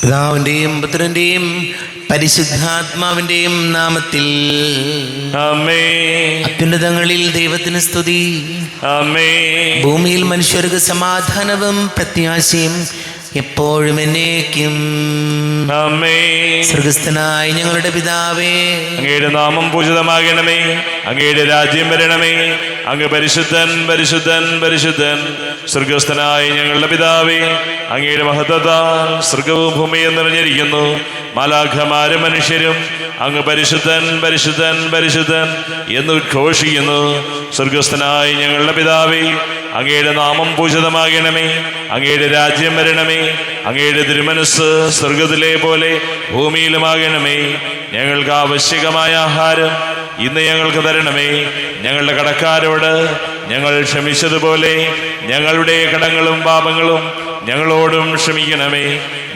പിതാവിന്റെയും പുത്രന്റെയും പരിശുദ്ധാത്മാവിന്റെയും നാമത്തിൽ ആമേൻ. അത്യുന്നതങ്ങളിൽ ദൈവത്തിന് സ്തുതി. ആമേൻ. ഭൂമിയിൽ മനുഷ്യർക്ക് സമാധാനവും പ്രത്യാശയും എപ്പോഴും എന്നേക്കും. ആമേൻ. സ്വർഗസ്ഥനായ ഞങ്ങളുടെ പിതാവേ, അങ്ങയുടെ നാമം പൂജിതമാകണമേ. അങ്ങയുടെ രാജ്യം വരണമേ. അങ്ങ് പരിശുദ്ധൻ പരിശുദ്ധൻ പരിശുദ്ധൻ. സ്വർഗസ്ഥനായ ഞങ്ങളുടെ പിതാവേ, അങ്ങയുടെ മഹത്വത്താൽ സ്വർഗവും ഭൂമിയും നിറഞ്ഞിരിക്കുന്നു. മാലാഖമാരും മനുഷ്യരും അങ്ങ് പരിശുദ്ധൻ പരിശുദ്ധൻ പരിശുദ്ധൻ എന്ന് ഉദ്ഘോഷിക്കുന്നു. സ്വർഗസ്ഥനായ ഞങ്ങളുടെ പിതാവേ, അങ്ങയുടെ നാമം പൂജിതമാകണമേ. അങ്ങയുടെ രാജ്യം വരണമേ. അങ്ങയുടെ തിരുമനസ് സ്വർഗത്തിലെ പോലെ ഭൂമിയിലുമാകണമേ. ഞങ്ങൾക്ക് ആവശ്യകമായ ആഹാരം ഇന്ന് ഞങ്ങൾക്ക് തരണമേ. ഞങ്ങളുടെ കടക്കാരോട് ഞങ്ങൾ ക്ഷമിച്ചതുപോലെ ഞങ്ങളുടെ കടങ്ങളും പാപങ്ങളും ഞങ്ങളോടും ക്ഷമിക്കണമേ.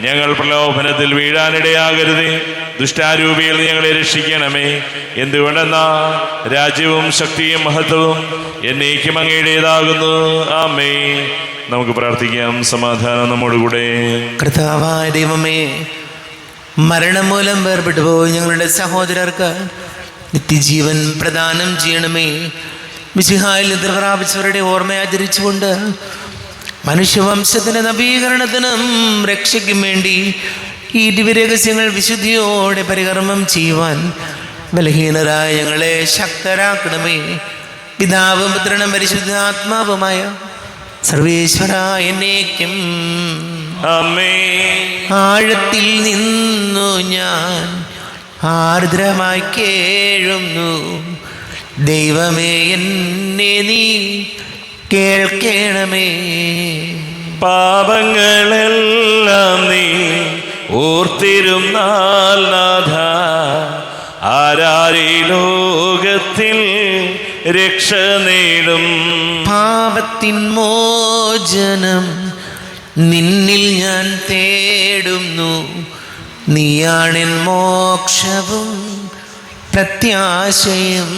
ഞങ്ങൾ പ്രലോഭനത്തിൽ വീഴാനിടയാകരുതേ. ദുഷ്ടാരൂപിയിൽ ഞങ്ങളെ രക്ഷിക്കണമേ. എന്തുകൊണ്ടെന്നാ രാജ്യവും ശക്തിയും മഹത്വവും എന്നേക്കും അങ്ങയുടേതാകുന്നു. ആമേൻ. നമുക്ക് പ്രാർത്ഥിക്കാം. സമാധാനം നമ്മോടുകൂടെ. കർത്താവായ ദൈവമേ, മരണം മൂലം വേർപെട്ടു പോയി ഞങ്ങളുടെ സഹോദരർക്ക് നിത്യജീവൻ പ്രദാനം ചെയ്യണമേ. മിശിഹായിൽ നിദ്ര പ്രാപിച്ചവരുടെ ഓർമ്മ ആചരിച്ചുകൊണ്ട് മനുഷ്യവംശത്തിന്റെ നവീകരണത്തിനും രക്ഷയ്ക്കും വേണ്ടി ഈ ദിവ്യരഹസ്യങ്ങൾ വിശുദ്ധിയോടെ പരികർമ്മം ചെയ്യുവാൻ ബലഹീനരായ ഞങ്ങളെ ശക്തരാക്കണമേ. പിതാവും പുത്രനും പരിശുദ്ധാത്മാവുമായ സർവേശ്വരായ എന്നേക്കും. ആമേൻ. ആഴത്തിൽ നിന്നു ഞാൻ ആർദ്രമായി കേഴുന്നു. ദൈവമേ, എന്നെ നീ കേൾക്കണമേ. പാപങ്ങളെല്ലാം നീ ഓർത്തിരുന്നാൽ നാഥ, ആരാരീ ലോകത്തിൽ രക്ഷ നേടും. പാപത്തിൻ മോചനം നിന്നിൽ ഞാൻ തേടുന്നു. നീയാണെൻ മോക്ഷവും പ്രത്യാശയും.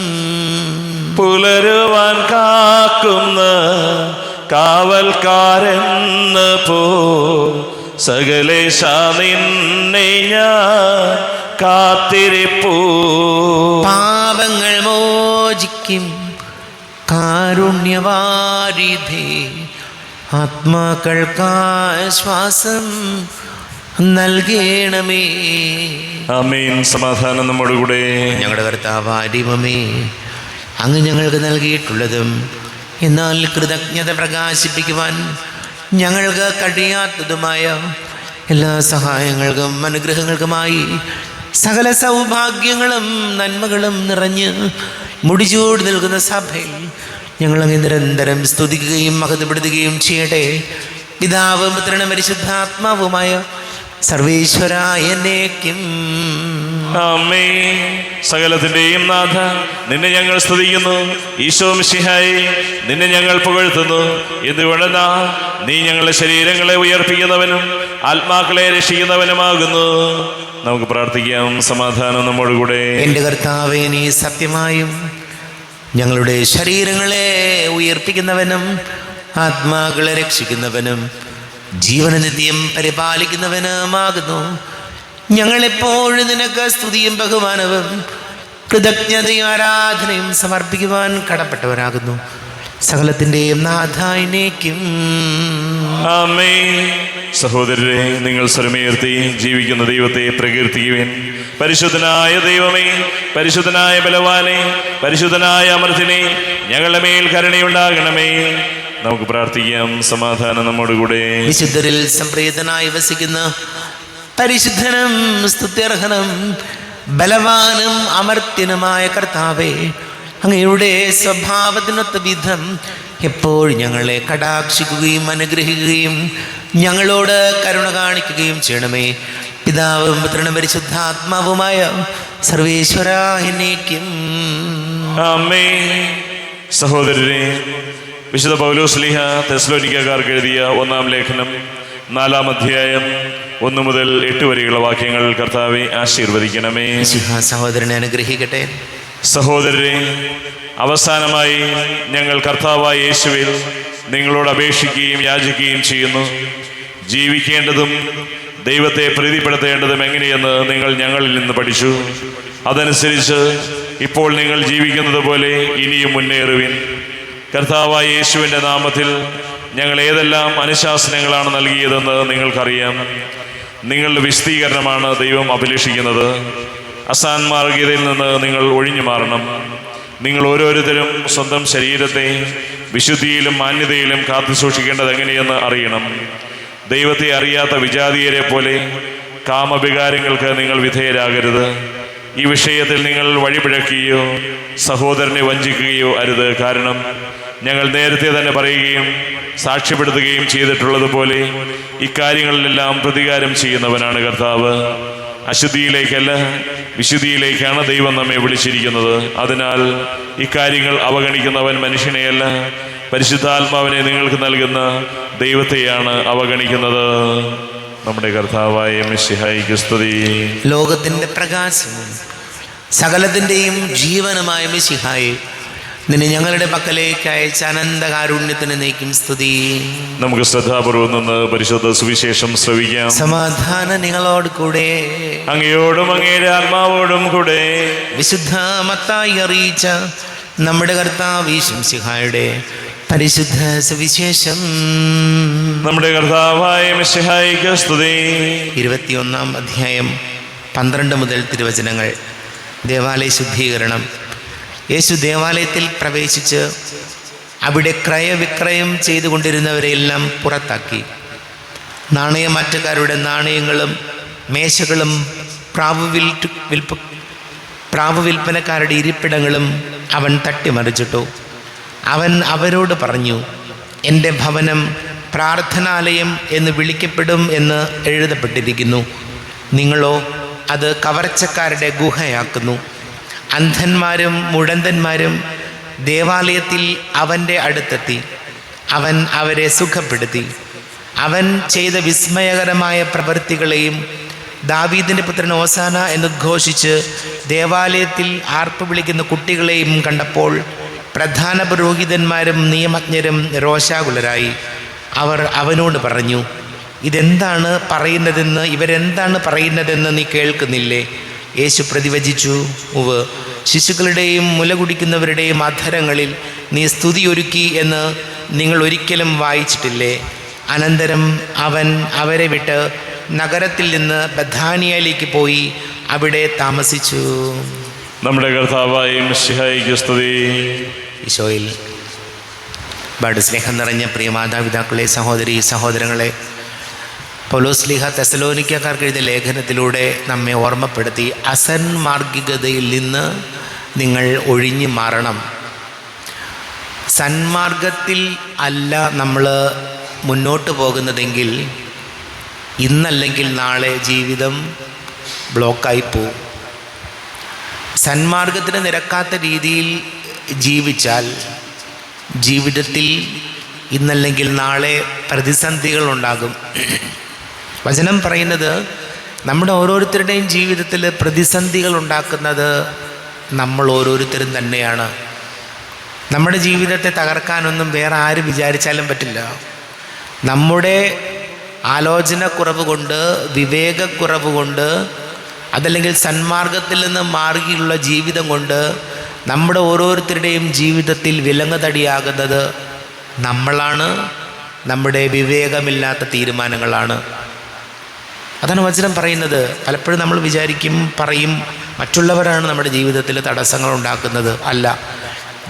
പുലരുവാൻ കാക്കുന്ന കാവൽക്കാരെന്ന പോ സകലേശ നിന്നെ ഞാൻ കാത്തിരിപ്പൂ. പാപങ്ങൾ മോചിക്കും കാരുണ്യവാരിധേ, ആത്മാക്കൾക്കാശ്വാസം നൽകണമേ. ആമേൻ. സമാധാനം നമ്മോടുകൂടെ. ഞങ്ങളുടെ കർത്താവായ ദൈവമേ, അങ്ങ് ഞങ്ങൾക്ക് നൽകിയിട്ടുള്ളതും എന്നാൽ കൃതജ്ഞത പ്രകാശിപ്പിക്കുവാൻ ഞങ്ങൾക്ക് കഴിയാത്തതുമായ എല്ലാ സഹായങ്ങൾക്കും അനുഗ്രഹങ്ങൾക്കുമായി സകല സൗഭാഗ്യങ്ങളും നന്മകളും നിറഞ്ഞ് മുടിചൂട് നിൽക്കുന്ന സഭയിൽ ഞങ്ങളങ്ങ് നിരന്തരം സ്തുതിക്കുകയും മഹത്വപ്പെടുത്തുകയും ചെയ്യട്ടെ. പിതാവും പുത്രനും പരിശുദ്ധാത്മാവുമായ സർവേശ്വരായ എന്നേക്കും. ആമേൻ. സകലത്തിന്റെയും നാഥ, നിന്നെ ഞങ്ങൾ സ്തുതിക്കുന്നു. ഈശോ മിശിഹായേ, നിന്നെ ഞങ്ങൾ പുകഴ്ത്തുന്നു. എന്തുകൊണ്ടെന്നാ നീ ഞങ്ങളുടെ ശരീരങ്ങളെ ഉയർപ്പിക്കുന്നവനും ആത്മാക്കളെ രക്ഷിക്കുന്നവനുമാകുന്നു. നമുക്ക് പ്രാർത്ഥിക്കാം. സമാധാനം നമ്മോടുകൂടെ. എൻ്റെ കർത്താവേ, നീ സത്യമായും ഞങ്ങളുടെ ശരീരങ്ങളെ ഉയർപ്പിക്കുന്നവനും ആത്മാക്കളെ രക്ഷിക്കുന്നവനും ജീവനനിത്യം പരിപാലിക്കുന്നവനുമാകുന്നു. ഞങ്ങളെപ്പോഴും നിനക്ക് സ്തുതിയും ബഹുമാനവും കൃതജ്ഞതയും ആരാധനയും സമർപ്പിക്കുവാൻ കടപ്പെട്ടവരാകുന്നു. സകലത്തിൻ്റെയും നാഥായിനേക്കും. ആമേൻ. സഹോദരരെ, നിങ്ങൾ സ്വരമുയർത്തി ജീവിക്കുന്ന ദൈവത്തെ പ്രകീർത്തിക്കുവിൻ. പരിശുദ്ധനായ ദൈവമേ, പരിശുദ്ധനായ ബലവാനെ, പരിശുദ്ധനായ അമർത്തിനെ, ഞങ്ങളുടെ മേൽ കരുണയുണ്ടാകണമേ. നമുക്ക് പ്രാർത്ഥിക്കാം. സമാധാനം നമ്മോടുകൂടെ. വിശുദ്ധരിൽ സംപ്രീതനായി വസിക്കുന്ന പരിശുദ്ധനും സ്തുത്യർഹനും ബലവാനും അമർത്യനുമായ കർത്താവേ, അങ്ങയുടെ സ്വഭാവത്തിനൊത്ത വിധം എപ്പോഴും ഞങ്ങളെ കടാക്ഷിക്കുകയും അനുഗ്രഹിക്കുകയും ഞങ്ങളോട് കരുണ കാണിക്കുകയും ചെയ്യണമേ. പിതാവും പുത്രനും പരിശുദ്ധാത്മാവുമായ സർവേശ്വരാ എന്നേക്കും. ആമേൻ. സഹോദരരെ, വിശുദ്ധ പൗലോസ് ശ്ലീഹ തെസ്സലോനിക്കക്കാർക്ക് എഴുതിയ 1-ാം ലേഖനം 4-ാം അധ്യായം 1 മുതൽ 8 വരെയുള്ള വാക്യങ്ങൾ കർത്താവെ ആശീർവദിക്കണമേ. സഹോദരനെ അനുഗ്രഹിക്കട്ടെ. സഹോദരരെ, അവസാനമായി ഞങ്ങൾ കർത്താവായ യേശുവിൽ നിങ്ങളോട് അപേക്ഷിക്കുകയും യാചിക്കുകയും ചെയ്യുന്നു. ജീവിക്കേണ്ടതും ദൈവത്തെ പ്രീതിപ്പെടുത്തേണ്ടതും എങ്ങനെയെന്ന് നിങ്ങൾ ഞങ്ങളിൽ നിന്ന് പഠിച്ചു. അതനുസരിച്ച് ഇപ്പോൾ നിങ്ങൾ ജീവിക്കുന്നത് പോലെ ഇനിയും മുന്നേറുവിൻ. കർത്താവായ യേശുവിൻ്റെ നാമത്തിൽ ഞങ്ങൾ ഏതെല്ലാം അനുശാസനങ്ങളാണ് നൽകിയതെന്ന് നിങ്ങൾക്കറിയാം. നിങ്ങളുടെ വിശദീകരണമാണ് ദൈവം അഭിലഷിക്കുന്നത്. അസാൻമാർഗീയതയിൽ നിന്ന് നിങ്ങൾ ഒഴിഞ്ഞു മാറണം. നിങ്ങൾ ഓരോരുത്തരും സ്വന്തം ശരീരത്തെ വിശുദ്ധിയിലും മാന്യതയിലും കാത്തു സൂക്ഷിക്കേണ്ടത് എങ്ങനെയെന്ന് അറിയണം. ദൈവത്തെ അറിയാത്ത വിജാതീയരെ പോലെ കാമവികാരങ്ങൾക്ക് നിങ്ങൾ വിധേയരാകരുത്. ഈ വിഷയത്തിൽ നിങ്ങൾ വഴിപിഴക്കുകയോ സഹോദരനെ വഞ്ചിക്കുകയോ അരുത്. കാരണം ഞങ്ങൾ നേരത്തെ തന്നെ പറയുകയും സാക്ഷ്യപ്പെടുത്തുകയും ചെയ്തിട്ടുള്ളതുപോലെ ഇക്കാര്യങ്ങളിലെല്ലാം പ്രതികാരം ചെയ്യുന്നവനാണ് കർത്താവ്. അശുദ്ധിയിലേക്കല്ല, വിശുദ്ധിയിലേക്കാണ് ദൈവം നമ്മെ വിളിച്ചിരിക്കുന്നത്. അതിനാൽ ഇക്കാര്യങ്ങൾ അവഗണിക്കുന്നവൻ മനുഷ്യനെയല്ല, പരിശുദ്ധാത്മാവിനെ നിങ്ങൾക്ക് നൽകുന്ന ദൈവത്തെയാണ് അവഗണിക്കുന്നത്. നമ്മുടെ കർത്താവായ മിശിഹായിക്ക് സ്തുതി. ലോകത്തിൻ്റെ പ്രകാശവും സകലത്തിൻ്റെയും ജീവനുമായ മിശിഹായെ, നിന്നെ ഞങ്ങളുടെ പക്കലേക്ക് അയച്ച അനന്തകാരുണ്യത്തിന് നീക്കും സ്തുതി. നമുക്ക് ശ്രദ്ധാപൂർവം നിന്ന് പരിശുദ്ധ സുവിശേഷം ശ്രവിക്കാം. സമാധാനം നിങ്ങളോട് കൂടെ. അങ്ങയോടും അങ്ങയുടെ ആത്മാവോടും കൂടെ. വിശുദ്ധ മത്തായി അറിയിച്ച നമ്മുടെ കർത്താവ് മിശിഹായുടെ പരിശുദ്ധ സുവിശേഷം. നമ്മുടെ കർത്താവായ മിശിഹായിക്ക് സ്തുതി. 21-ാം അധ്യായം 12 മുതൽ തിരുവചനങ്ങൾ. ദേവാലയ ശുദ്ധീകരണം. യേശു ദേവാലയത്തിൽ പ്രവേശിച്ച് അവിടെ ക്രയവിക്രയം ചെയ്തുകൊണ്ടിരുന്നവരെയെല്ലാം പുറത്താക്കി. നാണയമറ്റക്കാരുടെ നാണയങ്ങളും മേശകളും പ്രാവ് വിൽപ്പനക്കാരുടെ ഇരിപ്പിടങ്ങളും അവൻ തട്ടിമറിച്ചിട്ടു. അവൻ അവരോട് പറഞ്ഞു, എൻ്റെ ഭവനം പ്രാർത്ഥനാലയം എന്ന് വിളിക്കപ്പെടും എന്ന് എഴുതപ്പെട്ടിരിക്കുന്നു. നിങ്ങളോ അത് കവർച്ചക്കാരുടെ ഗുഹയാക്കുന്നു. അന്ധന്മാരും മുടന്തന്മാരും ദേവാലയത്തിൽ അവൻ്റെ അടുത്തെത്തി. അവൻ അവരെ സുഖപ്പെടുത്തി. അവൻ ചെയ്ത വിസ്മയകരമായ പ്രവൃത്തികളെയും ദാവീദിൻ്റെ പുത്രൻ ഓസാന എന്ന് ഘോഷിച്ച് ദേവാലയത്തിൽ ആർപ്പ് വിളിക്കുന്ന കുട്ടികളെയും കണ്ടപ്പോൾ പ്രധാന പുരോഹിതന്മാരും നിയമജ്ഞരും രോഷാകുലരായി. അവർ അവനോട് പറഞ്ഞു, ഇവരെന്താണ് പറയുന്നതെന്ന് നീ കേൾക്കുന്നില്ലേ? യേശു പ്രതിവചിച്ചു, ഉവ്വ്, ശിശുക്കളുടെയും മുല കുടിക്കുന്നവരുടെയും അധരങ്ങളിൽ നീ സ്തുതിയൊരുക്കി എന്ന് നിങ്ങൾ ഒരിക്കലും വായിച്ചിട്ടില്ലേ? അനന്തരം അവൻ അവരെ വിട്ട് നഗരത്തിൽ നിന്ന് ബഥാനിയയിലേക്ക് പോയി അവിടെ താമസിച്ചു. നമ്മുടെ കർത്താവായ മിശിഹായിക്ക് സ്തുതി. ഈശോയിൽ ഒരുപാട് സ്നേഹം നിറഞ്ഞ പ്രിയ മാതാപിതാക്കളെ, സഹോദരി സഹോദരങ്ങളെ, പൗലോസ്ലീഹ തെസലോനിക്കക്കാർക്ക് എഴുതിയ ലേഖനത്തിലൂടെ നമ്മെ ഓർമ്മപ്പെടുത്തി, അസന്മാർഗികതയിൽ നിന്ന് നിങ്ങൾ ഒഴിഞ്ഞു മാറണം. സന്മാർഗത്തിൽ അല്ല നമ്മൾ മുന്നോട്ട് പോകുന്നതെങ്കിൽ ഇന്നല്ലെങ്കിൽ നാളെ ജീവിതം ബ്ലോക്കായി പോവും. സന്മാർഗത്തിന് നിരക്കാത്ത രീതിയിൽ ജീവിച്ചാൽ ജീവിതത്തിൽ ഇന്നല്ലെങ്കിൽ നാളെ പ്രതിസന്ധികളുണ്ടാകും. വചനം പറയുന്നത് നമ്മുടെ ഓരോരുത്തരുടെയും ജീവിതത്തിൽ പ്രതിസന്ധികൾ ഉണ്ടാക്കുന്നത് നമ്മൾ ഓരോരുത്തരും തന്നെയാണ്. നമ്മുടെ ജീവിതത്തെ തകർക്കാനൊന്നും വേറെ ആരും വിചാരിച്ചാലും പറ്റില്ല. നമ്മുടെ ആലോചനക്കുറവ് കൊണ്ട്, വിവേകക്കുറവ് കൊണ്ട്, അതല്ലെങ്കിൽ സന്മാർഗത്തിൽ നിന്ന് മാറിയുള്ള ജീവിതം കൊണ്ട് നമ്മുടെ ഓരോരുത്തരുടെയും ജീവിതത്തിൽ വിലങ്ങുതടിയാകുന്നത് നമ്മളാണ്, നമ്മുടെ വിവേകമില്ലാത്ത തീരുമാനങ്ങളാണ്. അതാണ് വചനം പറയുന്നത്. പലപ്പോഴും നമ്മൾ വിചാരിക്കും, പറയും, മറ്റുള്ളവരാണ് നമ്മുടെ ജീവിതത്തിൽ തടസ്സങ്ങൾ ഉണ്ടാക്കുന്നത്. അല്ല,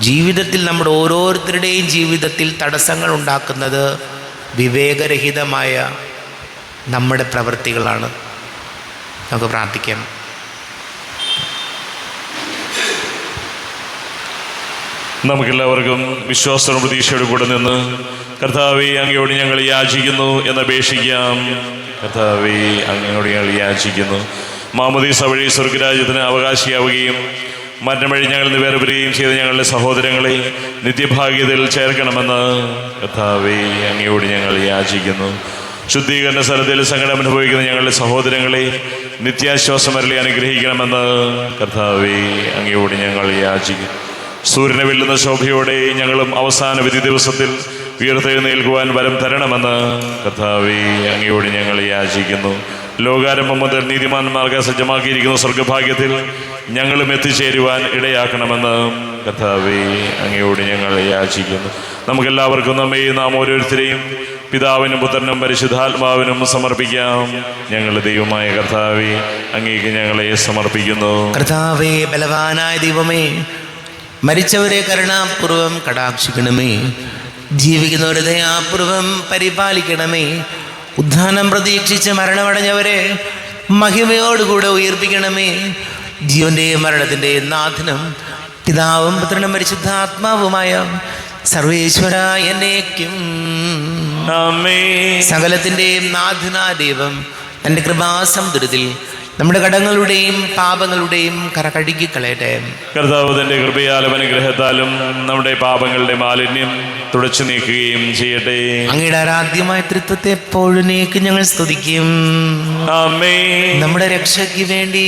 ജീവിതത്തിൽ നമ്മുടെ ഓരോരുത്തരുടെയും ജീവിതത്തിൽ തടസ്സങ്ങൾ ഉണ്ടാക്കുന്നത് വിവേകരഹിതമായ നമ്മുടെ പ്രവൃത്തികളാണ്. നമുക്ക് പ്രാർത്ഥിക്കാം. നമുക്കെല്ലാവർക്കും വിശ്വാസവും പ്രതീക്ഷയോട് കൂടെ നിന്ന് കർത്താവേ, അങ്ങയോട് ഞങ്ങൾ യാചിക്കുന്നു എന്നപേക്ഷിക്കാം. കർത്താവേ, അങ്ങയോട് ഞങ്ങൾ യാചിക്കുന്നു. മാമോദീസ വഴി സ്വർഗരാജ്യത്തിന് അവകാശിയാവുകയും മരണം വഴി ഞങ്ങൾ വേർപിരിയുകയും ചെയ്ത ഞങ്ങളുടെ സഹോദരങ്ങളെ നിത്യഭാഗ്യതയിൽ ചേർക്കണമെന്ന് കർത്താവേ, അങ്ങയോട് ഞങ്ങൾ യാചിക്കുന്നു. ശുദ്ധീകരണ സ്ഥലത്തിൽ സങ്കടം അനുഭവിക്കുന്ന ഞങ്ങളുടെ സഹോദരങ്ങളെ നിത്യാശ്വാസം അരുളി അനുഗ്രഹിക്കണമെന്ന് കർത്താവേ, അങ്ങയോട് ഞങ്ങൾ യാചിക്കുന്നു. സൂര്യനെ വെല്ലുന്ന ശോഭയോടെ ഞങ്ങളും അവസാന വിധി ദിവസത്തിൽ ഉയർത്തെഴുന്നേൽക്കുവാൻ വരം തരണമെന്ന് കർത്താവേ, അങ്ങയോട് ഞങ്ങൾ യാചിക്കുന്നു. ലോകാരംഭം മുതൽ നീതിമാന്മാർക്ക് സജ്ജമാക്കിയിരിക്കുന്ന സ്വർഗഭാഗ്യത്തിൽ ഞങ്ങളും എത്തിച്ചേരുവാൻ ഇടയാക്കണമെന്ന് കർത്താവേ അങ്ങയോട് ഞങ്ങൾ യാചിക്കുന്നു. നമുക്കെല്ലാവർക്കും നമ്മെയും നാം ഓരോരുത്തരെയും പിതാവിനും പുത്രനും പരിശുദ്ധാത്മാവിനും സമർപ്പിക്കാം. ഞങ്ങളുടെ ദൈവമായ കർത്താവേ അങ്ങേക്ക് ഞങ്ങളെ സമർപ്പിക്കുന്നു. കർത്താവേ, ബലവാനായ ദൈവമേ, മരിച്ചവരെ കരുണാപൂർവം കടാക്ഷിക്കണമേ. ജീവിക്കുന്നവരെ ദയാപൂർവം പരിപാലിക്കണമേ. ഉദ്ധാനം പ്രതീക്ഷിച്ച് മരണമടഞ്ഞവരെ മഹിമയോടുകൂടെ ഉയർപ്പിക്കണമേ. ജീവന്റെയും മരണത്തിൻ്റെയും നാഥനും പിതാവും പുത്രനും പരിശുദ്ധാത്മാവുമായ സർവേശ്വര എന്നേക്കും ആമേൻ. സകലത്തിൻ്റെയും നാഥനായ ദൈവം തൻ്റെ കൃപാസമുദ്രത്തിൽ നമ്മുടെ കടങ്ങളുടെയും പാപങ്ങളുടെയും കര കഴുകിക്കളയട്ടെ. കർത്താവ് തന്റെ കൃപയാലും അനുഗ്രഹത്താലും നമ്മുടെ പാപങ്ങളുടെ മാലിന്യം തുടച്ചു നീക്കുകയും ചെയ്യട്ടെ. അങ്ങയുടെ ആരാധ്യമായ തൃത്വത്തെ എപ്പോഴും ഞങ്ങൾ സ്തുതിക്കും. ആമേൻ. നമ്മുടെ രക്ഷയ്ക്ക് വേണ്ടി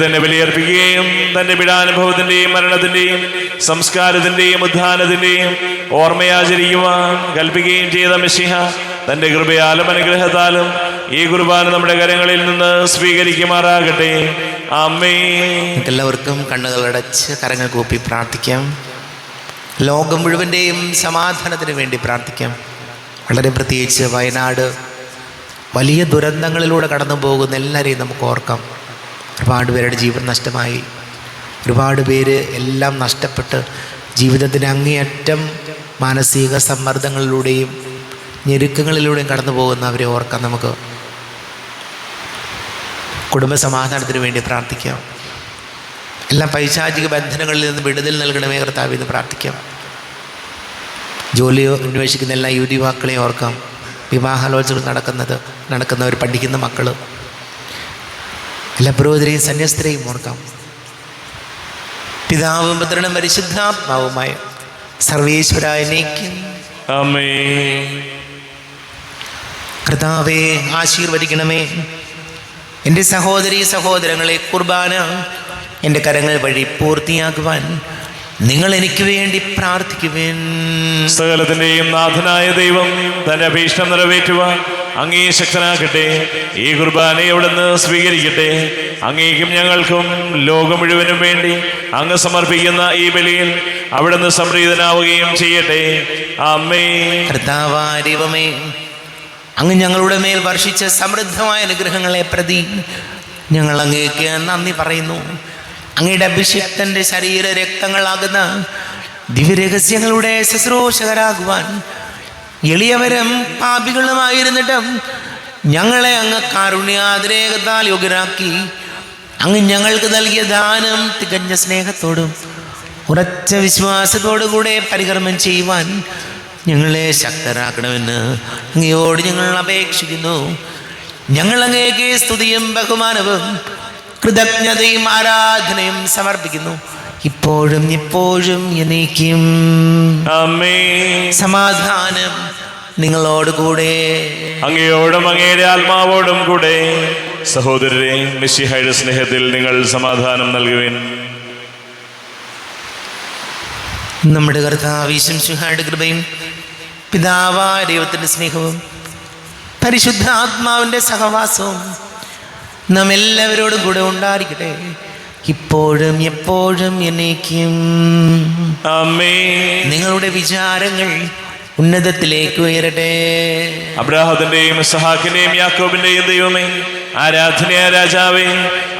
തന്നെ ബലിയർപ്പിക്കുകയും തന്റെ പീഡാനുഭവത്തിന്റെയും മരണത്തിന്റെയും സംസ്കാരത്തിന്റെയും ഉദ്ധാനത്തിന്റെയും ഓർമ്മയാചരിക്കുവാൻ കൽപ്പിക്കുകയും ചെയ്ത മെശിഹ തന്റെ കൃപയാലും അനുഗ്രഹത്താലും ഈ കുർബാന നമ്മുടെ കരങ്ങളിൽ നിന്ന് സ്വീകരിക്കുമാറാകട്ടെ. ആമേൻ. എല്ലാവർക്കും കണ്ണുകളടച്ച് കരങ്ങൾ കൂപ്പി പ്രാർത്ഥിക്കാം. ലോകം മുഴുവൻ്റെയും സമാധാനത്തിന് വേണ്ടി പ്രാർത്ഥിക്കാം. വളരെ പ്രത്യേകിച്ച് വയനാട് വലിയ ദുരന്തങ്ങളിലൂടെ കടന്നു പോകുന്ന എല്ലാവരെയും നമുക്ക് ഓർക്കാം. ഒരുപാട് പേരുടെ ജീവൻ നഷ്ടമായി, ഒരുപാട് പേര് എല്ലാം നഷ്ടപ്പെട്ട് ജീവിതത്തിൻ്റെ അങ്ങേയറ്റം മാനസിക സമ്മർദ്ദങ്ങളിലൂടെയും ഞെരുക്കങ്ങളിലൂടെയും കടന്നു പോകുന്നവരെ ഓർക്കാം. നമുക്ക് കുടുംബ സമാധാനത്തിന് വേണ്ടി പ്രാർത്ഥിക്കാം. എല്ലാ പൈശാചിക ബന്ധനങ്ങളിൽ നിന്ന് വിടുതൽ നൽകണമേ കർത്താവേ എന്ന് പ്രാർത്ഥിക്കാം. ജോലി അന്വേഷിക്കുന്ന എല്ലാ യുവാക്കളെ ഓർക്കാം. വിവാഹാലോചനകൾ നടക്കുന്നവർ, പഠിക്കുന്ന മക്കൾ, എല്ലാ പുരോഹിതരെയും സന്യസ്തരെയും ഓർക്കാം. പിതാവും പുത്രനും പരിശുദ്ധാത്മാവുമായ സർവേശ്വരായ എന്നേക്കും ആമേൻ. കർത്താവേ, ആശീർവദിക്കണമേ. എൻ്റെ സഹോദരീ സഹോദരങ്ങളെ, കുർബാന എൻ്റെ കരങ്ങൾ വഴി പൂർത്തിയാക്കുവാൻ നിങ്ങൾ എനിക്ക് വേണ്ടി പ്രാർത്ഥിക്കുവേൻ. സകലത്തിന്റെയും നാഥനായ ദൈവം തന്റെ അഭീഷ്ടം നിറവേറ്റുവാൻ അങ്ങേ ശക്തനാക്കട്ടെ. ഈ കുർബാനയെ അവിടുന്ന് സ്വീകരിക്കട്ടെ. അങ്ങേക്കും ഞങ്ങൾക്കും ലോകം മുഴുവനും വേണ്ടി അങ്ങ് സമർപ്പിക്കുന്ന ഈ ബലിയിൽ അവിടുന്ന് സംപ്രീതനാവുകയും ചെയ്യട്ടെ. ആമേൻ. കർത്താവായ ദൈവമേ, അങ്ങ് ഞങ്ങളുടെ മേൽ വർഷിച്ച സമൃദ്ധമായ അനുഗ്രഹങ്ങളെ പ്രതി ഞങ്ങൾ അങ്ങേക്ക് നന്ദി പറയുന്നു. അങ്ങയുടെ അഭിഷിക്തന്റെ ശരീര രക്തങ്ങളാകുന്ന ദിവ്യരഹസ്യങ്ങളുടെ ശുശ്രൂഷകരാകുവാൻ എളിയവരും പാപികളുമായിരുന്നിട്ടും ഞങ്ങളെ അങ്ങ് കാരുണ്യാതിരേകത്താൽ യോഗ്യരാക്കി. അങ്ങ് ഞങ്ങൾക്ക് നൽകിയ ദാനം തികഞ്ഞ സ്നേഹത്തോടും ഉറച്ച വിശ്വാസത്തോടുകൂടെ പരികർമ്മം ചെയ്യുവാൻ ഞങ്ങളെ ശക്തരാക്കണമെന്ന് അങ്ങയോട് ഞങ്ങൾ അപേക്ഷിക്കുന്നു. ഞങ്ങൾ അങ്ങേക്ക് സ്തുതിയും ബഹുമാനവും കൃതജ്ഞതയും ആരാധനയും സമർപ്പിക്കുന്നു, ഇപ്പോഴും എപ്പോഴും എന്നേക്കും. ആമേൻ. സമാധാനം നിങ്ങളോട് കൂടെ. അങ്ങയോടും അങ്ങയുടെ ആത്മാവോടും കൂടെ. സഹോദരരെ, മിശിഹായുടെ സ്നേഹത്തിൽ നിങ്ങൾ സമാധാനം നൽകുവിൻ. നമ്മുടെ കർത്താവ് യേശുമിശിഹായുടെ കൃപയും പിതാവായ ദൈവത്തിൻ്റെ സ്നേഹവും പരിശുദ്ധാത്മാവിൻ്റെ സഹവാസവും നാം എല്ലാവരോടും കൂടെ ഉണ്ടായിരിക്കട്ടെ, ഇപ്പോഴും എപ്പോഴും എന്നേക്കും. ആമേൻ. നിങ്ങളുടെ വിചാരങ്ങൾ ഉന്നതത്തിലേക്ക് ഉയരട്ടെ. അബ്രാഹത്തിന്റെയും ഇസ്ഹാക്കിന്റെയും യാക്കോബിന്റെയും ദൈവമേ, ആരാധനയായ രാജാവേ,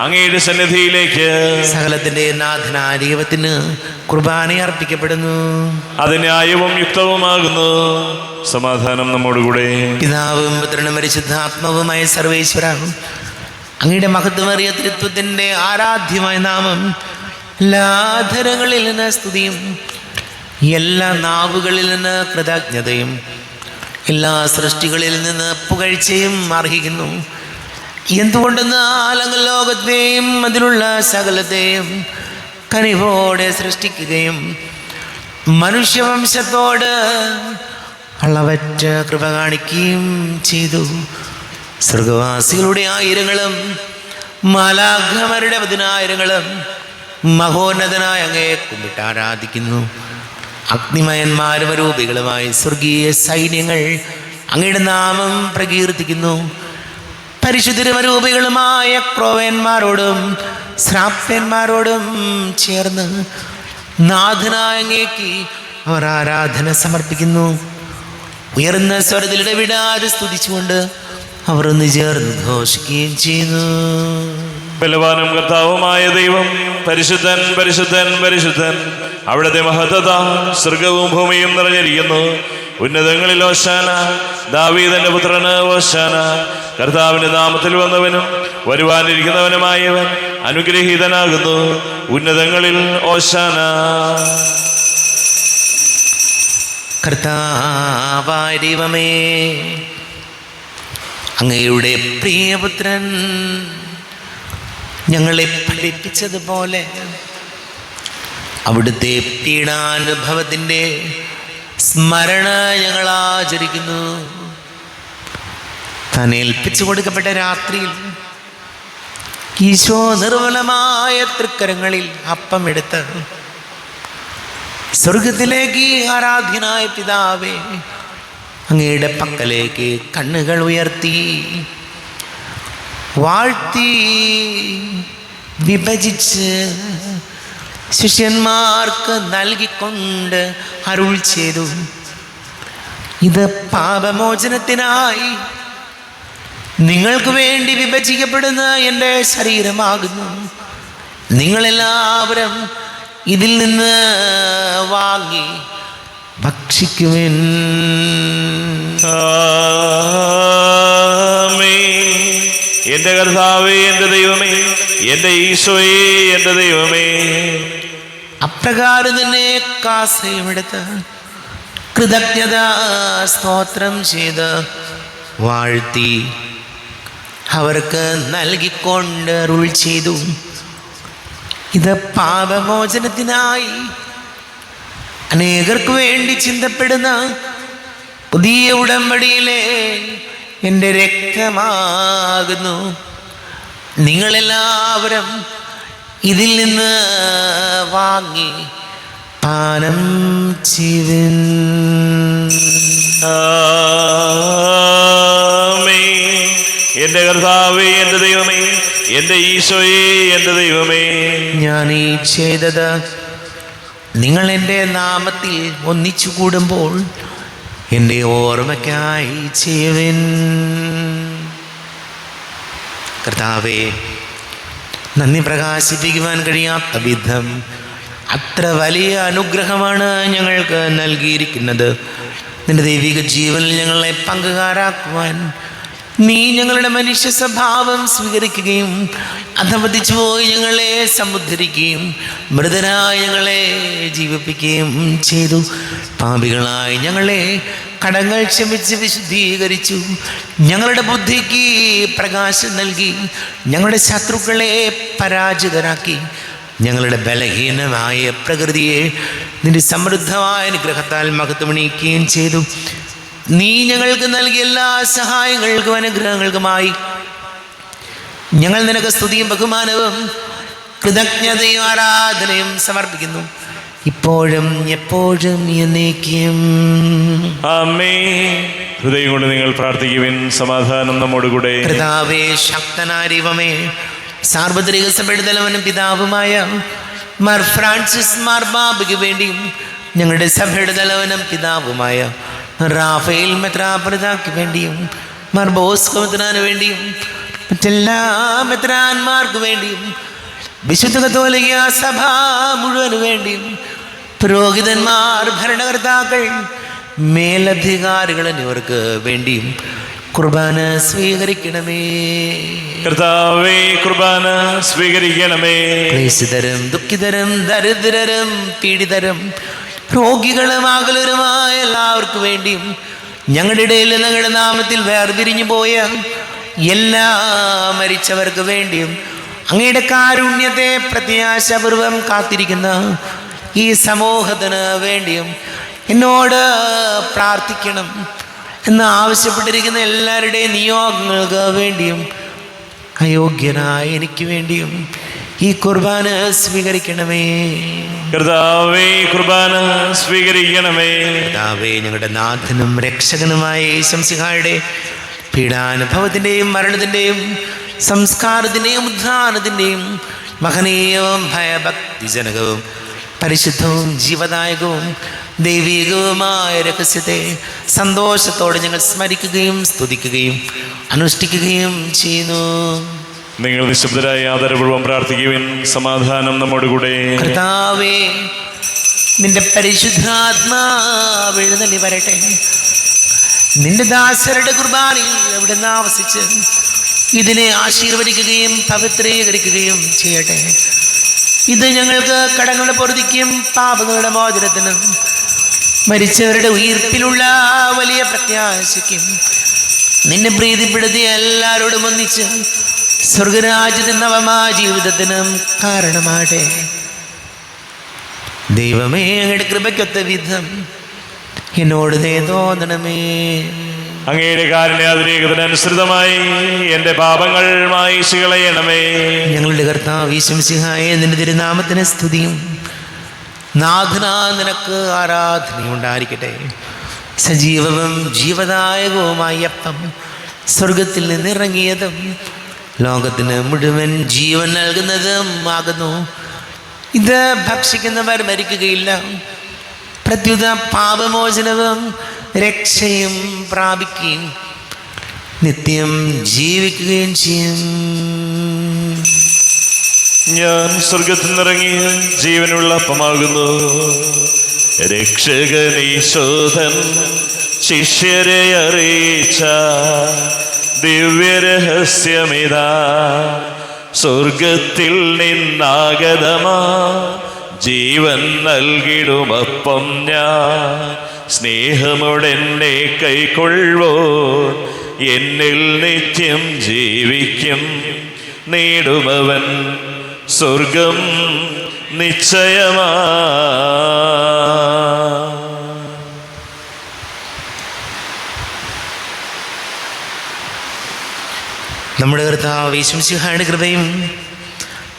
അങ്ങയുടെ സന്നിധിയിലേക്ക് സകലത്തിന്റെ നാഥനായ ദൈവത്തിന് കുർബാന അർപ്പിക്കപ്പെടുന്നു. അത് ന്യായവും യുക്തവുമാകുന്നു. സമാധാനം നമ്മോടുകൂടെ. പിതാവും പുത്രനും പരിശുദ്ധാത്മാവുമായ സർവേശ്വര, അങ്ങയുടെ മഹത്വമേറിയ ത്രിത്വത്തിന്റെ ആരാധ്യമായ നാമം എല്ലാ ധരങ്ങളിൽ നിന്ന് സ്തുതിയും എല്ലാ നാവുകളിൽ നിന്ന് കൃതജ്ഞതയും എല്ലാ സൃഷ്ടികളിൽ നിന്ന് പുകഴ്ചയും അർഹിക്കുന്നു. എന്തുകൊണ്ടെന്നാൽ അങ്ങ് ലോകത്തെയും അതിലുള്ള സകലത്തെയും കനിവോടെ സൃഷ്ടിക്കുകയും മനുഷ്യവംശത്തോട് അളവറ്റ കൃപ കാണിക്കുകയും ചെയ്തു. സ്വർഗവാസികളുടെ ആയിരങ്ങളും മാലാഖമാരുടെ 10,000ങ്ങളും മഹോന്നതനായ അങ്ങയെ കുമ്പിട്ട് ആരാധിക്കുന്നു. അഗ്നിമയന്മാരും രൂപികളുമായി സ്വർഗീയ സൈന്യങ്ങൾ അങ്ങയുടെ നാമം പ്രകീർത്തിക്കുന്നു. പരിശുദ്ധരൂപികളുമായ ക്രോവന്മാരോടും ശ്രാപ്യന്മാരോടും ചേർന്ന് നാഥനായ അങ്ങേക്ക് അവർ ആരാധന സമർപ്പിക്കുന്നു. ഉയർന്ന സ്വരത്തിൽ ഇടവിടാതെ സ്തുതിച്ചുകൊണ്ട് അവർ ഒന്ന് ചേർന്ന് ഘോഷിക്കുകയും ചെയ്യുന്നു. ബലവാനും കർത്താവുമായ ദൈവം പരിശുദ്ധൻ പരിശുദ്ധൻ പരിശുദ്ധൻ, അവിടുത്തെ മഹത്വത സ്വർഗവും ഭൂമിയും നിറഞ്ഞിരിക്കുന്നു. ഉന്നതങ്ങളിൽ ഓശാന, ദാവീദിന്റെ പുത്രന് ഓശാന. കർത്താവിന്റെ നാമത്തിൽ വന്നവനും വരുവാനിരിക്കുന്നവനുമായവൻ അനുഗ്രഹീതനാകുന്നു. ഉന്നതങ്ങളിൽ ഓശാന. കർത്താവായ ദൈവമേ, അങ്ങയുടെ പ്രിയപുത്രൻ ഞങ്ങളെ പഠിപ്പിച്ചതുപോലെ അവിടുത്തെ പീഡാനുഭവത്തിൻ്റെ സ്മരണ ഞങ്ങൾ ആചരിക്കുന്നു. താൻ ഏൽപ്പിച്ചു കൊടുക്കപ്പെട്ട രാത്രിയിൽ ഈശോ നിർമ്മലമായ തൃക്കരങ്ങളിൽ അപ്പം എടുത്ത് സ്വർഗത്തിലേക്ക് ആരാധ്യനായ പിതാവേ, അങ്ങയുടെ പക്കലേക്ക് കണ്ണുകൾ ഉയർത്തി വാഴ്ത്തി വിഭജിച്ച് ശിഷ്യന്മാർക്ക് നൽകിക്കൊണ്ട് അരുൾ ചെയ്തു, ഇത് പാപമോചനത്തിനായി നിങ്ങൾക്ക് വേണ്ടി വിഭജിക്കപ്പെടുന്ന എൻ്റെ ശരീരമാകുന്നു. നിങ്ങളെല്ലാവരും ഇതിൽ നിന്ന് വാങ്ങി ഭക്ഷിക്കുവിൻ. എന്റെ കർത്താവേ, എന്റെ ദൈവമേ, എന്റെ ഈശോയേ, എന്റെ ദൈവമേ. അപ്രകാരം തന്നെ കാസയുമെടുത്ത് കൃതജ്ഞത സ്തോത്രം ചെയ്ത് വാഴ്ത്തി അവർക്ക് നൽകിക്കൊണ്ട് അരുൾ ചെയ്തു, ഇത് പാപമോചനത്തിനായി അനേകർക്ക് വേണ്ടി ചിന്തപ്പെടുന്ന പുതിയ ഉടമ്പടിയിലെ എൻ്റെ രക്തമാകുന്നു. നിങ്ങളെല്ലാവരും ഇതിൽ നിന്ന് വാങ്ങി പാനം ചെയ്യുവിൻ. എന്റെ കർത്താവേ, എന്റെ ദൈവമേ, എന്റെ ഈശോയേ, എന്റെ ദൈവമേ. ഞാൻ ഈ ചെയ്തത് നിങ്ങൾ എൻ്റെ നാമത്തിൽ ഒന്നിച്ചു കൂടുമ്പോൾ എൻ്റെ ഓർമ്മയ്ക്കായി ചെയ്യുവിൻ. കർത്താവേ, നന്ദി പ്രകാശിപ്പിക്കുവാൻ കഴിയാത്ത വിധം അത്ര വലിയ അനുഗ്രഹമാണ് ഞങ്ങൾക്ക് നൽകിയിരിക്കുന്നത്. നിന്റെ ദൈവിക ജീവനിൽ ഞങ്ങളെ പങ്കുകാരാക്കുവാൻ നീ ഞങ്ങളുടെ മനുഷ്യ സ്വഭാവം സ്വീകരിക്കുകയും അധപതിച്ചു പോയി ഞങ്ങളെ സമുദ്ധരിക്കുകയും മൃതരായ ഞങ്ങളെ ജീവിപ്പിക്കുകയും ചെയ്തു. പാപികളായി ഞങ്ങളെ കടങ്ങൾ ക്ഷമിച്ച് വിശുദ്ധീകരിച്ചു. ഞങ്ങളുടെ ബുദ്ധിക്ക് പ്രകാശം നൽകി ഞങ്ങളുടെ ശത്രുക്കളെ പരാജിതരാക്കി. ഞങ്ങളുടെ ബലഹീനമായ പ്രകൃതിയെ നിന്റെ സമൃദ്ധമായ അനുഗ്രഹത്താൽ മഹത്വമണിയിക്കുകയും ചെയ്തു. നീ ഞങ്ങൾക്ക് നൽകിയ എല്ലാ സഹായങ്ങൾക്കും അനുഗ്രഹങ്ങൾക്കുമായി ഞങ്ങൾ നിനക്ക് സ്തുതിയും ബഹുമാനവും കൃതജ്ഞതയും ആരാധനയും സമർപ്പിക്കുന്നു, ഇപ്പോഴും എപ്പോഴും എന്നേക്കും. ആമേൻ. ഹൃദയം കൊണ്ട് നിങ്ങൾ പ്രാർത്ഥിക്കുവിൻ. സമാധാനം നമ്മോടുകൂടെ. കർത്താവേ, ശക്തനായ ദൈവമേ, സാർവത്രിക സഭയുടെ തലവനും പിതാവുമായ മാർ ഫ്രാൻസിസ് മാർബാബയ്ക്ക് വേണ്ടിയും ഞങ്ങളുടെ സഭയുടെ തലവനും പിതാവുമായ റാഫേൽ മെത്രാപൊലീത്തായ്ക്ക് വേണ്ടിയും മാർ ബോസ്കോ മെത്രാന് വേണ്ടിയും മറ്റെല്ലാ മെത്രാന്മാർക്ക് വേണ്ടിയും വിശുദ്ധ കത്തോലിക്ക സഭ മുഴുവന് വേണ്ടിയും പുരോഹിതന്മാർ, ഭരണകർത്താക്കൾ, മേലധികാരികൾ എന്നിവർക്ക് വേണ്ടിയും കുർബാന സ്വീകരിക്കണമേ. കർത്താവേ, കുർബാന സ്വീകരിക്കണമേ. ക്ലേശിതരും ദുഃഖിതരും ദരിദ്രരും പീഡിതരും രോഗികളും ആകുലരുമായ എല്ലാവർക്കും വേണ്ടിയും ഞങ്ങളുടെ ഇടയിൽ ഞങ്ങളുടെ നാമത്തിൽ വേർപിരിഞ്ഞു പോയ എല്ലാ മരിച്ചവർക്ക് വേണ്ടിയും അങ്ങയുടെ കാരുണ്യത്തെ പ്രത്യാശപൂർവം കാത്തിരിക്കുന്ന ഈ സമൂഹത്തിന് വേണ്ടിയും എന്നോട് പ്രാർത്ഥിക്കണം എന്ന് ആവശ്യപ്പെട്ടിരിക്കുന്ന എല്ലാവരുടെയും നിയോഗങ്ങൾക്ക് വേണ്ടിയും അയോഗ്യനായ എനിക്ക് വേണ്ടിയും ഈ കുർബാന സ്വീകരിക്കണമേ. കർത്താവേ, കുർബാന സ്വീകരിക്കണമേ. കർത്താവേ, ഞങ്ങളുടെ നാഥനും രക്ഷകനുമായ ശംസിഹായുടെ പീഡാനുഭവത്തിൻ്റെയും മരണത്തിൻ്റെയും സംസ്കാരത്തിൻ്റെയും ഉദ്ധാനത്തിൻ്റെയും മഹനീയവും ഭയഭക്തിജനകവും പരിശുദ്ധവും ജീവദായകവും ദൈവികവുമായ രഹസ്യത്തെ സന്തോഷത്തോടെ ഞങ്ങൾ സ്മരിക്കുകയും സ്തുതിക്കുകയും അനുഷ്ഠിക്കുകയും ചെയ്യുന്നു. നിങ്ങൾ നിശബ്ദരായി ആദരപൂർവ്വം പ്രാർത്ഥിക്കുവിൻ. സമാധാനം നമ്മോടുകൂടെ. കർത്താവേ, നിന്റെ പരിശുദ്ധാത്മാവ് എഴുന്നള്ളി വരട്ടെ. നിന്റെ ദാസരുടെ കുർബാനയിൽ അവിടുന്ന് ആവസിച്ച് ഇതിനെ ആശീർവദിക്കുകയും പവിത്രീകരിക്കുകയും ചെയ്യട്ടെ. ഇത് ഞങ്ങൾക്ക് കടങ്ങളുടെ പൊറുതിക്കും പാപങ്ങളുടെ മോചനത്തിനും മരിച്ചവരുടെ ഉയിർപ്പിലുള്ള വലിയ പ്രത്യാശയ്ക്കും നിന്നെ പ്രീതിപ്പെടുത്തിയ എല്ലാവരോടും ഒന്നിച്ച് സ്വർഗരാജ്യത്തിൻ നവമായ ജീവിതത്തിനും കാരണമാട്ടെ. ദൈവമേ, അങ്ങയുടെ കൃപയ്ക്കൊത്ത വിധം എന്നോട് ദയ തോന്നണമേ. അങ്ങയുടെ കാരുണ്യാതിരേകത്തിനനുസൃതമായി എൻ്റെ പാപങ്ങൾ മായിച്ചു കളയണമേ. ഞങ്ങളുടെ കർത്താവ് ഈശോ മിശിഹായേ, നിന്റെ തിരുനാമത്തിന് സ്തുതിയും നാഥനാ നിനക്ക് ആരാധനയും ഉണ്ടായിരിക്കട്ടെ. സജീവവും ജീവദായകവുമായ അപ്പം സ്വർഗത്തിൽ നിന്നിറങ്ങിയതും ലോകത്തിന് മുഴുവൻ ജീവൻ നൽകുന്നതും ആകുന്നു. ഇത് ഭക്ഷിക്കുന്നവർ മരിക്കുകയില്ല, പ്രത്യുത പാപമോചനവും രക്ഷയും പ്രാപിക്കുകയും നിത്യം ജീവിക്കുകയും ചെയ്യും. ഞാൻ സ്വർഗത്തിൽ നിന്നിറങ്ങിയ ജീവനുള്ള അപ്പമാകുന്നു. രക്ഷകനീശോധൻ ശിഷ്യരെ അറിയിച്ച ദിവ്യരഹസ്യമിതാ. സ്വർഗത്തിൽ നിന്നാഗതമാ ജീവൻ നൽകിടുമപ്പം ഞാൻ. സ്നേഹമോടെന്നെ കൈക്കൊള്ളുവോ എന്നിൽ നിത്യം ജീവിക്കും. നേടുമവൻ സ്വർഗം നിശ്ചയമാ. നമ്മുടെ കർത്താവ് യേശു മിശിഹായുടെ കൃപയും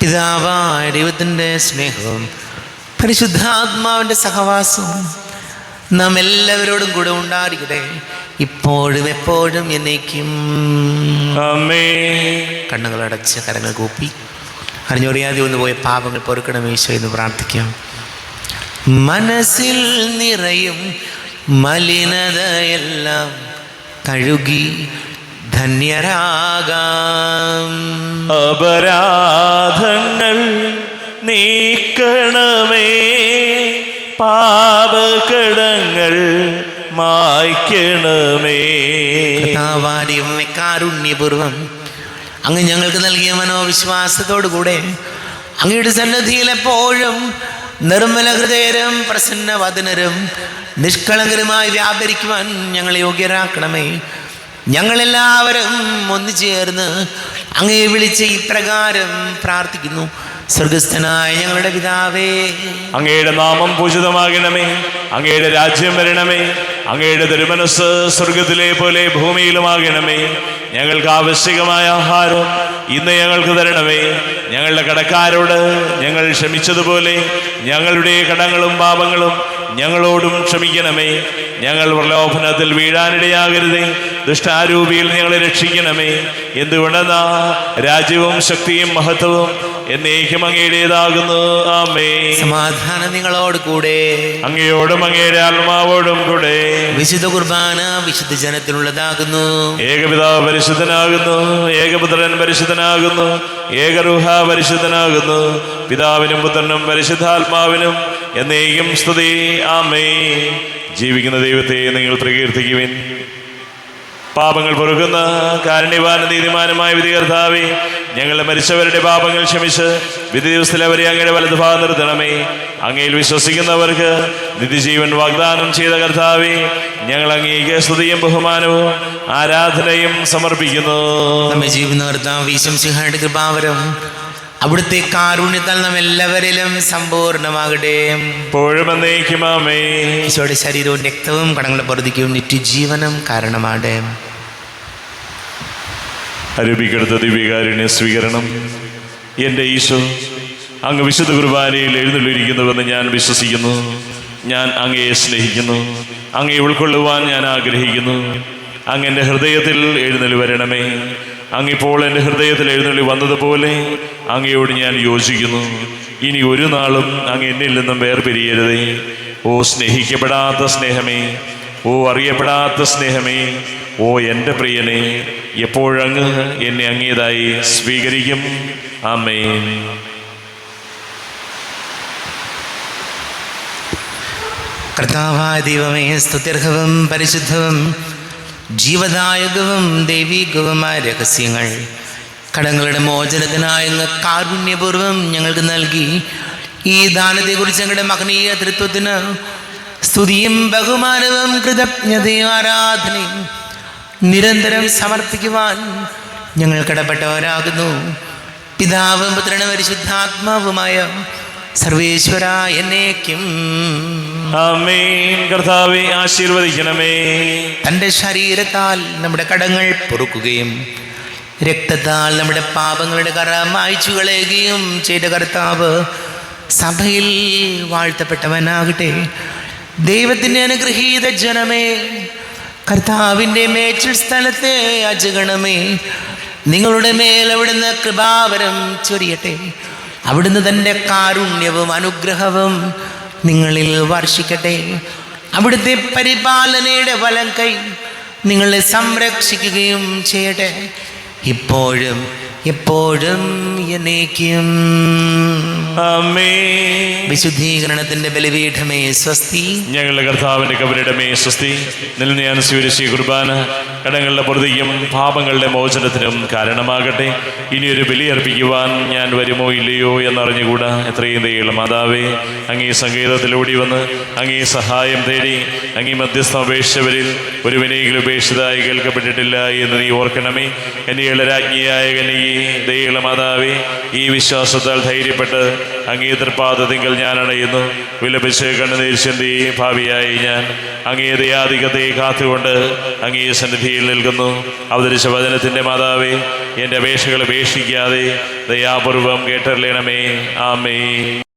പിതാവായ ദൈവത്തിൻ്റെ സ്നേഹവും പരിശുദ്ധാത്മാവിൻ്റെ സഹവാസവും നാം എല്ലാവരോടും കൂടെ ഉണ്ടായിരിക്കട്ടെ, ഇപ്പോഴും എപ്പോഴും എന്നേക്കും. ആമേൻ. കണ്ണുകളടച്ച് കരങ്ങൾ കൂപ്പി അറിഞ്ഞൊറിയാതെ ഒന്ന് പോയ പാപങ്ങൾ പൊറുക്കണമേ ഈശോ എന്ന് പ്രാർത്ഥിക്കാം. മനസ്സിൽ നിറയും മലിനതയെല്ലാം കഴുകി ധന്യരാകാം. അപരാധങ്ങൾ നീക്കണമേ, പാപകടങ്ങൾ മായ്ക്കണമേ. കർത്താവായ കാരുണ്യപൂർവം അങ്ങ് ഞങ്ങൾക്ക് നൽകിയ മനോവിശ്വാസത്തോടുകൂടെ അങ്ങയുടെ സന്നദ്ധിയിൽ എപ്പോഴും നിർമ്മല ഹൃദയരും പ്രസന്നവദനരും നിഷ്കളങ്കരുമായി വ്യാപരിക്കുവാൻ ഞങ്ങളെ യോഗ്യരാക്കണമേ. ഞങ്ങളെല്ലാവരും ഒന്നു ചേർന്ന് അങ്ങയെ വിളിച്ച് ഇപ്രകാരം പ്രാർത്ഥിക്കുന്നു. സ്വർഗസ്ഥനായ ഞങ്ങളുടെ പിതാവേ, അങ്ങയുടെ നാമം പൂജിതമാകണമേ. അങ്ങയുടെ രാജ്യം വരണമേ. അങ്ങയുടെ തിരുമനസ് സ്വർഗത്തിലെ പോലെ ഭൂമിയിലുമാകണമേ. ഞങ്ങൾക്ക് ആവശ്യകമായ ആഹാരം ഇന്ന് ഞങ്ങൾക്ക് തരണമേ. ഞങ്ങളുടെ കടക്കാരോട് ഞങ്ങൾ ക്ഷമിച്ചതുപോലെ ഞങ്ങളുടെ കടങ്ങളും പാപങ്ങളും ഞങ്ങളോടും ക്ഷമിക്കണമേ. ഞങ്ങൾ പ്രലോഭനത്തിൽ വീഴാനിടയാകരുതേ, ദുഷ്ടാരൂപിയിൽ ഞങ്ങളെ രക്ഷിക്കണമേ. എന്തുകൊണ്ടെന്നാ രാജ്യവും ശക്തിയും മഹത്വവും എന്നേക്കും അങ്ങയുടേതാകുന്നു. ആമേൻ. സമാധാനം നിങ്ങളോട് കൂടെ, അങ്ങയോടും അങ്ങയുടെ ആത്മാവോടും കൂടെ. വിശുദ്ധ കുർബാന വിശുദ്ധ ജനത്തിനുള്ളതാകുന്നു. ഏകപിതാവ് പരിശുദ്ധനാകുന്നു, ഏകപുത്രൻ പരിശുദ്ധനാകുന്നു, ഏകരൂഹ പരിശുദ്ധനാകുന്നു. പിതാവിനും പുത്രനും പരിശുദ്ധാത്മാവിനും എന്നേക്കും സ്തുതി. ആമേൻ. ജീവിക്കുന്ന ദൈവത്തെ നിങ്ങൾ പ്രകീർത്തിക്കുവിൻ. പാപങ്ങൾ പൊറുക്കുന്ന കാരുണ്യവാനും നീതിമാനുമായ വിധി കർത്താവേ, ഞങ്ങളെ മരിച്ചവരുടെ പാപങ്ങൾ ക്ഷമിച്ച് വിധി ദിവസത്തിൽ അവരെ അങ്ങയുടെ വലതുഭാഗം നിർത്തണമേ. അങ്ങയിൽ വിശ്വസിക്കുന്നവർക്ക് നിത്യജീവൻ വാഗ്ദാനം ചെയ്ത കർത്താവേ, ഞങ്ങൾ അങ്ങേക്ക് സ്തുതിയും ബഹുമാനവും ആരാധനയും സമർപ്പിക്കുന്നു. നമ്മെ ജീവിക്കുന്ന കർത്താവ് യേശു മിശിഹായുടെ കൃപാവരം അവിടുത്തെ കാരുണ്യത്താൽ നാം എല്ലാവരിലും സമ്പൂർണ്ണമാകട്ടെ. ഇപ്പോഴും എന്നേക്കും ആമേൻ. ഈശോയുടെ ശരീരവും രക്തവും കടങ്ങളുടെ പൊറുതിക്കും നിത്യജീവനം കാരണമാകട്ടെ. അരൂപിക്കെടുത്ത ദിവ്യകാരുണ്യ സ്വീകരണം. എൻ്റെ ഈശോ, അങ്ങ് വിശുദ്ധ കുർബാനയിൽ എഴുന്നള്ളിയിരിക്കുന്നുവെന്ന് ഞാൻ വിശ്വസിക്കുന്നു. ഞാൻ അങ്ങയെ സ്നേഹിക്കുന്നു. അങ്ങയെ ഉൾക്കൊള്ളുവാൻ ഞാൻ ആഗ്രഹിക്കുന്നു. അങ്ങ് എൻ്റെ ഹൃദയത്തിൽ എഴുന്നള്ളി വരണമേ. അങ്ങിപ്പോൾ എൻ്റെ ഹൃദയത്തിൽ എഴുന്നള്ളി വന്നതുപോലെ അങ്ങയോട് ഞാൻ യോജിക്കുന്നു. ഇനി ഒരു നാളും അങ്ങ് എന്നിൽ നിന്നും വേർപിരിയരുതേ. ഓ സ്നേഹിക്കപ്പെടാത്ത സ്നേഹമേ, ഓ അറിയപ്പെടാത്ത സ്നേഹമേ, ഓ എൻ്റെ പ്രിയനെ, എപ്പോഴങ്ങ് എന്നെ അങ്ങേതായി സ്വീകരിക്കും. ആമേൻ. കർത്താവായ ദൈവമേ, സ്തുത്യർഹവും പരിശുദ്ധവും ജീവദായകവും ദൈവികവുമായ രഹസ്യങ്ങൾ കടങ്ങളുടെ മോചനത്തിനായി അങ്ങ് കാരുണ്യപൂർവ്വം ഞങ്ങൾക്ക് നൽകി. ഈ ദാനത്തെക്കുറിച്ച് ഞങ്ങളുടെ മഹനീയ തൃത്വത്തിന് സ്തുതിയും ബഹുമാനവും കൃതജ്ഞതയും ആരാധനയും നിരന്തരം സമർപ്പിക്കുവാൻ ഞങ്ങൾ കടപ്പെട്ടവരാകുന്നു. പിതാവും പുത്രനും പരിശുദ്ധാത്മാവുമായ സർവേശ്വര എന്നേക്കും ആമേൻ. കർത്താവേ ആശീർവദിക്കണമേ. തൻ്റെ ശരീരത്താൽ നമ്മുടെ കടങ്ങൾ പൊറുക്കുകയും രക്തത്താൽ നമ്മുടെ പാപങ്ങളുടെ കറ മായ്ച്ചു കളയുകയും ചെയ്ത കർത്താവ് സഭയിൽ വാഴ്ത്തപ്പെട്ടവനാകട്ടെ. ദൈവത്തിൻ്റെ അനുഗ്രഹീത ജനമേ, കർത്താവിൻ്റെ മേച്ചിൽ സ്ഥലത്തെ അജഗണമേ, നിങ്ങളുടെ മേൽ അവിടുന്ന് കൃപാവരം ചൊരിയട്ടെ. അവിടുന്ന് തൻ്റെ കാരുണ്യവും അനുഗ്രഹവും നിങ്ങളിൽ വർഷിക്കട്ടെ. അവിടുത്തെ പരിപാലനയുടെ വലം കൈ നിങ്ങളെ സംരക്ഷിക്കുകയും ചെയ്യട്ടെ, ഇപ്പോഴും എപ്പോഴും എന്നേക്കും. ആമേൻ. വിശുദ്ധീകരണത്തിന്റെ ബലിപീഠമേ സ്വസ്തി. ഞങ്ങളുടെ കർത്താവിൻ്റെ കബരിടമേ സ്വസ്തി. നിൽ ഞാൻ സ്വീകരിച്ച ഈ കുർബാന കടങ്ങളുടെ പൊറുതിക്കും പാപങ്ങളുടെ മോചനത്തിനും കാരണമാകട്ടെ. ഇനിയൊരു ബലിയർപ്പിക്കുവാൻ ഞാൻ വരുമോ ഇല്ലയോ എന്നറിഞ്ഞുകൂടാ. എത്രയും ദയുള്ള മാതാവേ, അങ്ങീ സംഗീതത്തിലൂടി വന്ന് അങ്ങീ സഹായം തേടി അങ്ങീ മധ്യസ്ഥം അപേക്ഷിച്ചവരിൽ ഒരുവിനെങ്കിലും ഉപേക്ഷിതമായി കേൾക്കപ്പെട്ടിട്ടില്ല എന്ന് നീ ഓർക്കണമേ. കന്യകളുടെ രാജ്ഞിയായ കന്യകേ, ദയുള്ള മാതാവേ, ഈ വിശ്വാസത്താൽ ധൈര്യപ്പെട്ട് അങ്ങേ തൃപ്പാദത്തിങ്കൽ ഞാൻ അണയുന്നു. വിലപിച്ച് കണ്ണുനീർ ചിന്തി ഭാവിയായി ഞാൻ അങ്ങേ ദയാധികത്തെ കാത്തുകൊണ്ട് അങ്ങേ സന്നിധിയിൽ നിൽക്കുന്നു. അവതരിച്ച വചനത്തിൻ്റെ മാതാവേ, എൻ്റെ അപേക്ഷകൾ ഉപേക്ഷിക്കാതെ ദയാപൂർവം കേട്ടറിയണമേ. ആമേൻ.